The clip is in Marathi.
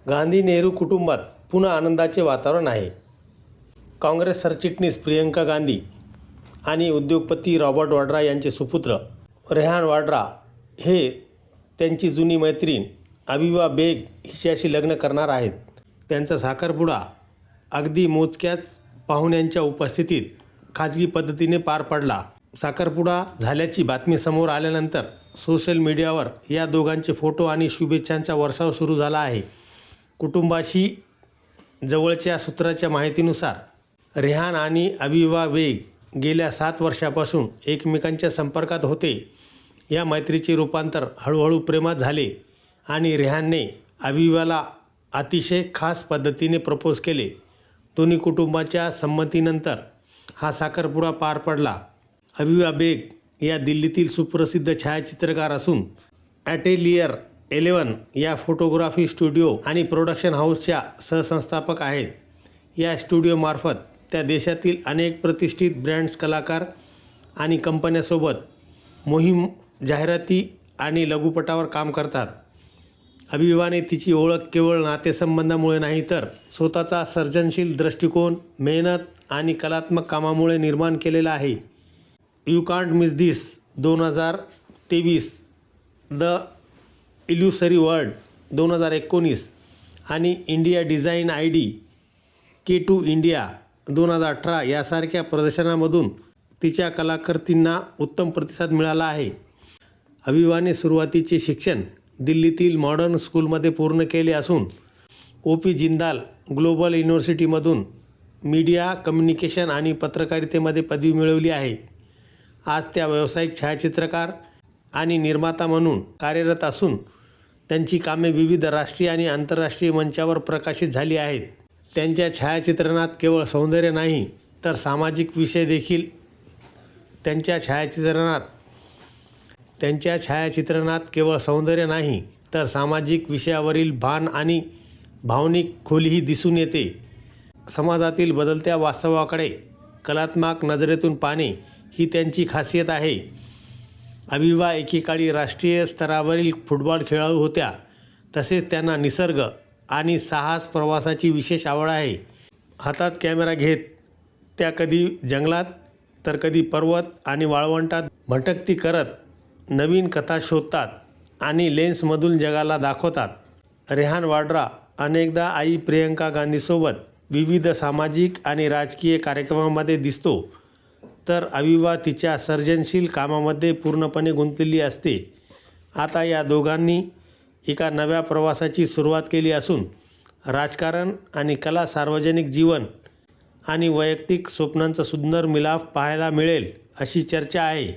गांधी नेहरू कुटुंबात पुन्हा आनंदाचे वातावरण आहे. काँग्रेस सरचिटणीस प्रियंका गांधी आणि उद्योगपती रॉबर्ट वाड्रा यांचे सुपुत्र रेहान वाड्रा हे त्यांची जुनी मैत्रीण अविवा बेग हिच्याशी लग्न करणार आहेत. त्यांचा साखरपुडा अगदी मोजक्याच पाहुण्यांच्या उपस्थितीत खाजगी पद्धतीने पार पडला. साखरपुडा झाल्याची बातमी समोर आल्यानंतर सोशल मीडियावर या दोघांचे फोटो आणि शुभेच्छांचा वर्षाव सुरू झाला आहे. कुटुंबाशी जवळच्या सूत्राच्या माहितीनुसार रेहान आणि अविवा बेग गेल्या 7 वर्षापासून एकमेकांच्या संपर्कात होते. या मैत्रीचे रूपांतर हळूहळू प्रेमात झाले आणि रेहानने अविवाला अतिशय खास पद्धतीने प्रपोज केले. दोन्ही कुटुंबाच्या संमतीनंतर हा साखरपुडा पार पडला. अविवा बेग या दिल्लीतील सुप्रसिद्ध छायाचित्रकार असून ॲटेलियर 11 या फोटोग्राफी स्टुडिओ आणि प्रोडक्शन हाऊसच्या सहसंस्थापक आहेत. या स्टुडिओमार्फत त्या देशातील अनेक प्रतिष्ठित ब्रँड्स, कलाकार आणि कंपन्यांसोबत मोहीम, जाहिराती आणि लघुपटावर काम करतात. अविवाने तिची ओळख केवळ नातेसंबंधामुळे नाही तर स्वतःचा सर्जनशील दृष्टिकोन, मेहनत आणि कलात्मक कामामुळे निर्माण केलेला आहे. You can't miss this 2023, the illusory world 2019 आणि India design ID K2 India 2018 यासारख्या प्रदर्शनांमधून तिच्या कलाकृतींना उत्तम प्रतिसाद मिळाला आहे. अविवाने सुरुवातीचे शिक्षण दिल्लीतील मॉडर्न स्कूलमध्ये पूर्ण केले असून OP जिंदाल ग्लोबल युनिव्हर्सिटीमधून मीडिया कम्युनिकेशन आणि पत्रकारितेमध्ये पदवी मिळवली आहे. आज त्या व्यावसायिक छायाचित्रकार आणि निर्माता म्हणून कार्यरत असून त्यांची कामे विविध राष्ट्रीय आणि आंतरराष्ट्रीय मंचावर प्रकाशित झाली आहेत. त्यांच्या छायाचित्रणात केवळ सौंदर्य नाही तर सामाजिक विषय देखील त्यांच्या छायाचित्रणात केवळ सौंदर्य नाही तर सामाजिक विषयावरील भान आणि भावनिक खोलीही दिसून येते. समाजातील बदलत्या वास्तवाकडे कलात्मक नजरेतून पाहणे ही त्यांची खासियत आहे. अविवा एकेकाळी राष्ट्रीय स्तरावरील फुटबॉल खेळाडू होत्या. तसेच त्यांना निसर्ग आणि साहस प्रवासाची विशेष आवड आहे. हातात कॅमेरा घेत त्या कधी जंगलात तर कधी पर्वत आणि वाळवंटात भटकंती करत नवीन कथा शोधतात आणि लेन्समधून जगाला दाखवतात. रेहान वाड्रा अनेकदा आई प्रियंका गांधीसोबत विविध सामाजिक आणि राजकीय कार्यक्रमांमध्ये दिसतो, तर अविवा तिच्या सर्जनशील कामामध्ये पूर्णपणे गुंतलेली असते. आता या दोघांनी एका नव्या प्रवासाची सुरुवात केली असून राजकारण आणि कला, सार्वजनिक जीवन आणि वैयक्तिक स्वप्नांचा सुंदर मिलाफ पाहायला मिळेल अशी चर्चा आहे.